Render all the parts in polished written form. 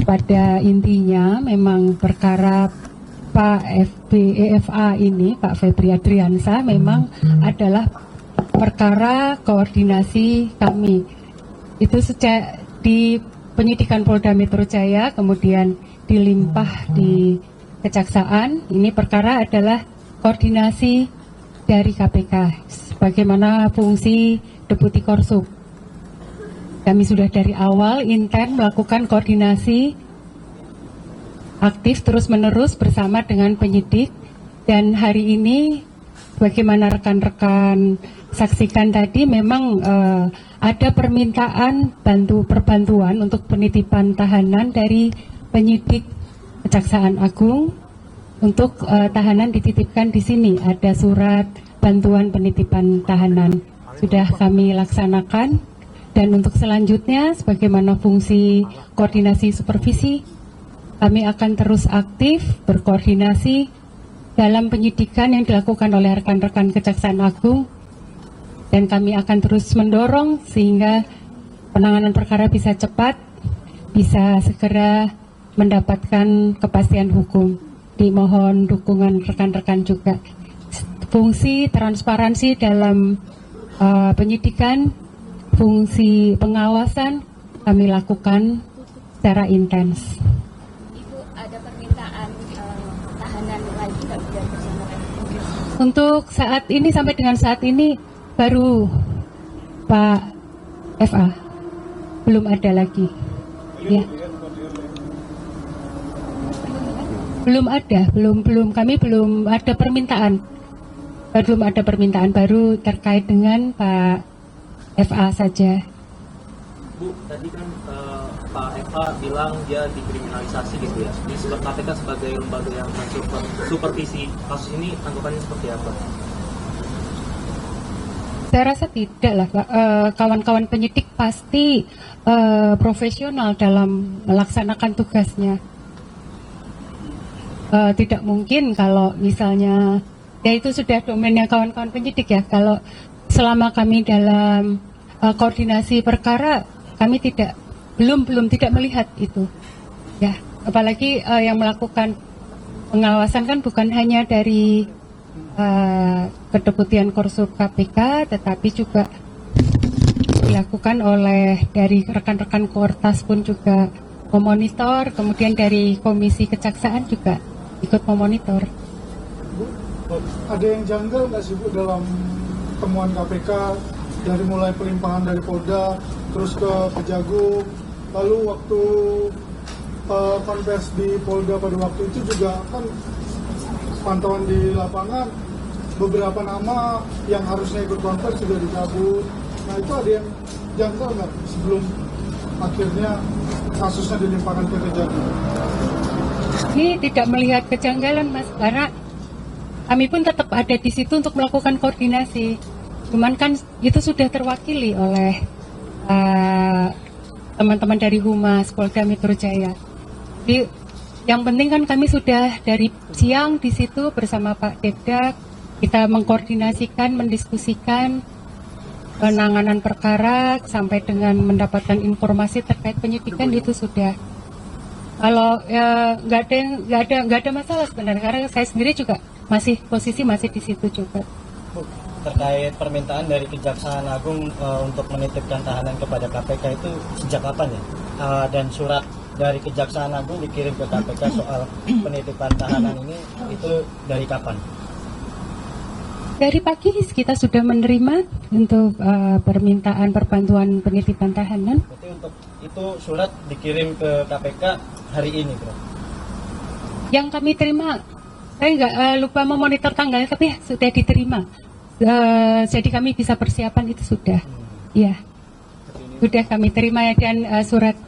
pada intinya memang perkara Pak EFA ini, Pak Febri Adriansa, memang adalah perkara koordinasi kami. Itu sejak di penyidikan Polda Metro Jaya, kemudian dilimpah di Kejaksaan. Ini perkara adalah koordinasi dari KPK, sebagaimana fungsi Deputi Korsup. Kami sudah dari awal intent melakukan koordinasi aktif terus-menerus bersama dengan penyidik, dan hari ini bagaimana rekan-rekan saksikan tadi memang ada permintaan perbantuan untuk penitipan tahanan dari penyidik Kejaksaan Agung untuk tahanan dititipkan di sini. Ada surat bantuan penitipan tahanan sudah kami laksanakan, dan untuk selanjutnya sebagaimana fungsi koordinasi supervisi, kami akan terus aktif berkoordinasi dalam penyidikan yang dilakukan oleh rekan-rekan Kejaksaan Agung, dan kami akan terus mendorong sehingga penanganan perkara bisa cepat, bisa segera mendapatkan kepastian hukum. Dimohon dukungan rekan-rekan juga. Fungsi transparansi dalam penyidikan, fungsi pengawasan kami lakukan secara intens. Ibu, ada permintaan tahanan lagi nggak dari bersama? Untuk saat ini, sampai dengan saat ini baru Pak FA, belum ada lagi. Ya. Belum ada, kami belum ada permintaan. Belum ada permintaan, baru terkait dengan Pak FA saja. Bu, tadi kan Pak FA bilang dia dikriminalisasi gitu ya. Di KPK sebagai lembaga yang supervisi kasus ini, tanggapannya seperti apa? Saya rasa tidak lah, Pak. Kawan-kawan penyidik pasti profesional dalam melaksanakan tugasnya. Tidak mungkin kalau misalnya, ya itu sudah domennya kawan-kawan penyidik ya. Kalau selama kami dalam koordinasi perkara, kami belum tidak melihat itu. Ya, apalagi yang melakukan pengawasan kan bukan hanya dari Kedeputian Korsup KPK, tetapi juga dilakukan oleh dari rekan-rekan Kortas pun juga memonitor, kemudian dari Komisi Kejaksaan juga ikut memonitor. Bu, ada yang janggal nggak sih Bu dalam temuan KPK dari mulai pelimpahan dari Polda terus ke Kejagung, lalu waktu konvers di Polda pada waktu itu juga kan pantauan di lapangan beberapa nama yang harusnya ikut konvers sudah dicabut. Nah itu ada yang janggal nggak sebelum akhirnya kasusnya dilimpahkan ke Kejagung? Ini tidak melihat kejanggalan, Mas, karena kami pun tetap ada di situ untuk melakukan koordinasi. Cuman kan itu sudah terwakili oleh teman-teman dari Humas Polda Metro Jaya. Jadi yang penting kan kami sudah dari siang di situ bersama Pak Dekdak, kita mengkoordinasikan, mendiskusikan penanganan perkara sampai dengan mendapatkan informasi terkait penyidikan. Itu sudah. Kalau nggak ada masalah sebenarnya, karena saya sendiri juga posisi masih di situ juga. Terkait permintaan dari Kejaksaan Agung untuk menitipkan tahanan kepada KPK itu sejak kapan ya? Dan surat dari Kejaksaan Agung dikirim ke KPK soal penitipan tahanan ini itu dari kapan? Dari pagi kita sudah menerima untuk permintaan perbantuan penitipan tahanan. Berarti untuk itu surat dikirim ke KPK hari ini, bro? Yang kami terima, saya nggak lupa memonitor tanggalnya, tapi sudah diterima. Jadi kami bisa persiapan itu sudah. Ya, sudah kami terima ya, dan surat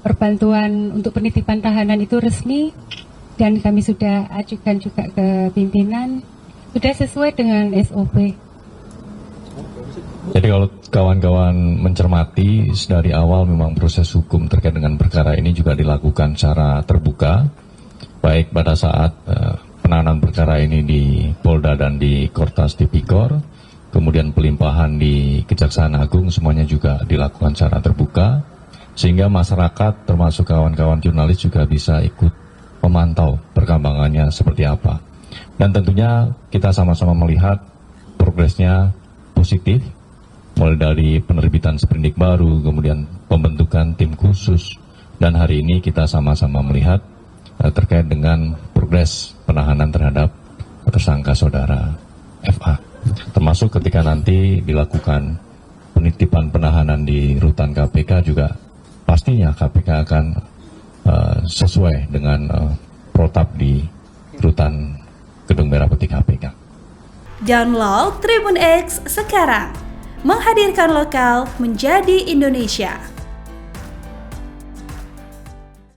perbantuan untuk penitipan tahanan itu resmi, dan kami sudah ajukan juga ke pimpinan. Sudah sesuai dengan SOP. Jadi kalau kawan-kawan mencermati dari awal memang proses hukum terkait dengan perkara ini juga dilakukan secara terbuka, baik pada saat penanganan perkara ini di Polda dan di Kortas Tipikor, kemudian pelimpahan di Kejaksaan Agung, semuanya juga dilakukan secara terbuka. sehingga masyarakat termasuk kawan-kawan jurnalis juga bisa ikut memantau perkembangannya seperti apa. Dan tentunya kita sama-sama melihat progresnya positif, mulai dari penerbitan sprindik baru, kemudian pembentukan tim khusus, dan hari ini kita sama-sama melihat terkait dengan progres penahanan terhadap tersangka saudara FA. Termasuk ketika nanti dilakukan penitipan penahanan di rutan KPK juga pastinya KPK akan sesuai dengan protap di rutan Gedung Merah Putih KPK. Download Tribun X sekarang, menghadirkan lokal menjadi Indonesia.